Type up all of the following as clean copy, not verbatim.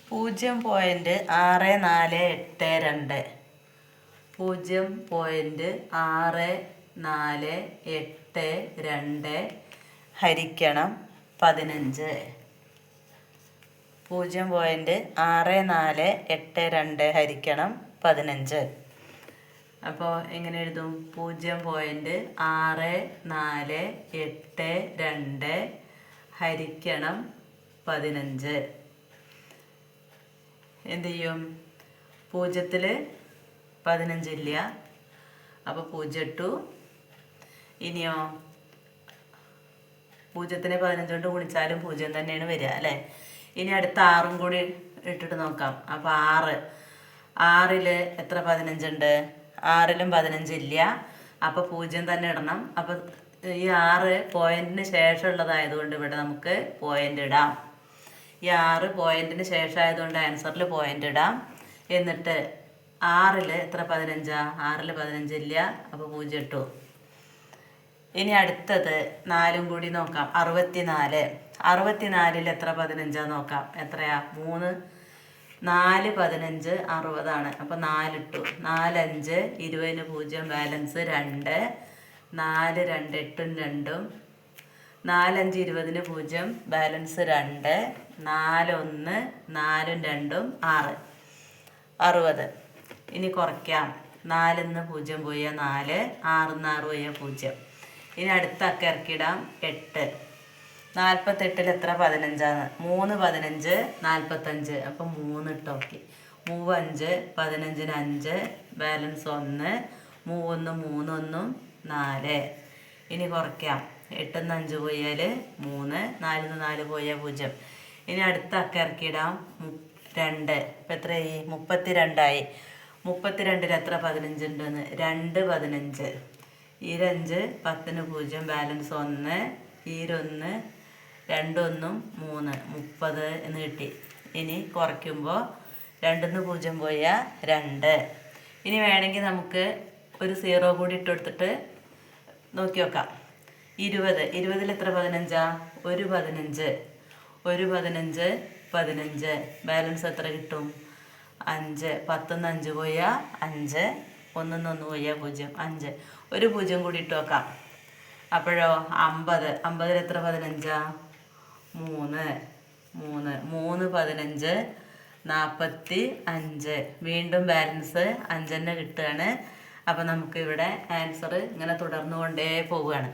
0.6482 0.6482 ഹരിക്കണം 15 0.6482 ഹരിക്കണം 15. അപ്പോൾ എങ്ങനെ എഴുതും? 0.6482 ഹരിക്കണം 15. എന്ത് ചെയ്യും? 0-ൽ 15 ഇല്ല, അപ്പോൾ 0 ഇട്ടു. ഇനിയോ 0-നെ 15 കൊണ്ട് ഗുണിച്ചാലും 0 തന്നെയാണ് വരിക അല്ലേ? ഇനി അടുത്ത 6 കൂടി ഇട്ടിട്ട് നോക്കാം. അപ്പോൾ 6-ൽ എത്ര 15 ഉണ്ട്? 6-ലും 15 ഇല്ല, അപ്പോൾ 0 തന്നെ ഇടണം. അപ്പോൾ ഈ 6 പോയിന്റിന് ശേഷമുള്ളതായതുകൊണ്ട് ഇവിടെ നമുക്ക് പോയിന്റ് ഇടാം. ഈ 6 പോയിന്റിന് ശേഷം ആയതുകൊണ്ട് ആൻസറിൽ പോയിന്റ് ഇടാം. എന്നിട്ട് 6-ൽ എത്ര 15? 6-ൽ 15 ഇല്ല, അപ്പോൾ 0 ഇട്ടു. ഇനി അടുത്തത് 4 കൂടി നോക്കാം. 64. 64-ൽ എത്ര 15 നോക്കാം. എത്രയാ? 3. 4 15 60 അപ്പോൾ 4 ഇട്ടു. 4 5 20-ന് 0 ബാലൻസ് 2. 4 2 8 2. 4 5 20-ന് 0 ബാലൻസ് 2. 4 1 4 2 6 60. ഇനി കുറയ്ക്കാം. 4-ന്ന് 0 പോയാൽ 4, 6-ന്ന് 6 പോയാൽ 0. ഇനി അടുത്ത അക്ക ഇറക്കിയിടാം. 8. 48-ൽ എത്ര 15? 3 15 45 അപ്പോൾ 3 ഇട്ട്. ഓക്കെ. 3 5 15-ന് 5 ബാലൻസ് 1. 3 1 3 1 4. ഇനി കുറയ്ക്കാം. 8-ന്ന് 5 പോയാൽ 3, 4-ന്ന് 4 പോയാൽ 0. ഇനി അടുത്ത അക്ക ഇറക്കിയിടാം. 2. ഇപ്പം എത്രയായി? 32 ആയി. 32-ൽ എത്ര 15 ഉണ്ടെന്ന്? 2 15. ഈ 5 10-ന് 0 ബാലൻസ് 1. ഈ 1 2 1 3 30 എന്ന് കിട്ടി. ഇനി കുറയ്ക്കുമ്പോൾ 2-ന്ന് 0 പോയാൽ 2. ഇനി വേണമെങ്കിൽ നമുക്ക് ഒരു 0 കൂടി ഇട്ട് കൊടുത്തിട്ട് നോക്കി നോക്കാം. 20. 20-ൽ എത്ര 15? 1 15. 1 15 15 ബാലൻസ് എത്ര കിട്ടും? 5. 10-ന്ന് 5 പോയാൽ 5. 1-ന്ന് 1 പോയാൽ 0. 5. ഒരു 0 കൂടി ഇട്ട് നോക്കാം. അപ്പോഴോ 50. 50-ൽ എത്ര 15? 3 3 3 15 45. വീണ്ടും ബാലൻസ് 5 തന്നെ കിട്ടുകയാണ്. അപ്പോൾ നമുക്ക് ഇവിടെ ആൻസർ ഇങ്ങനെ തുടർന്നു കൊണ്ടേ പോവുകയാണ്.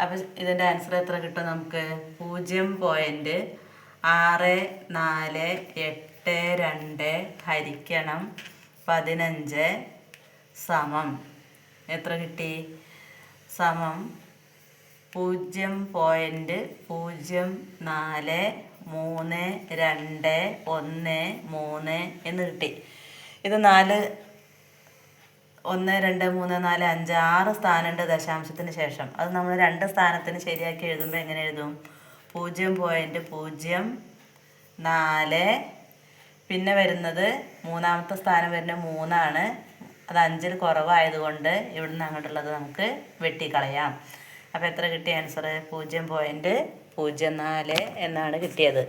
അപ്പോൾ ഇതിൻ്റെ ആൻസർ എത്ര കിട്ടും നമുക്ക്? 0.6482 ഹരിക്കണം 15 സമം എത്ര കിട്ടി? സമം 0.043213 എന്ന് കിട്ടി. ഇത് 4 1 2 3 4 5 6 സ്ഥാനമുണ്ട് ദശാംശത്തിന് ശേഷം. അത് നമ്മൾ 2 സ്ഥാനത്തിന് ശരിയാക്കി എഴുതുമ്പോൾ എങ്ങനെ എഴുതും? 0.04. പിന്നെ വരുന്നത് മൂന്നാമത്തെ സ്ഥാനം വരുന്ന 3 ആണ്. അത് 5-ൽ കുറവായതുകൊണ്ട് ഇവിടുന്ന് അങ്ങോട്ടുള്ളത് നമുക്ക് വെട്ടിക്കളയാം. അപ്പോൾ എത്ര കിട്ടിയ ആൻസർ? 0.04 എന്നാണ് കിട്ടിയത്.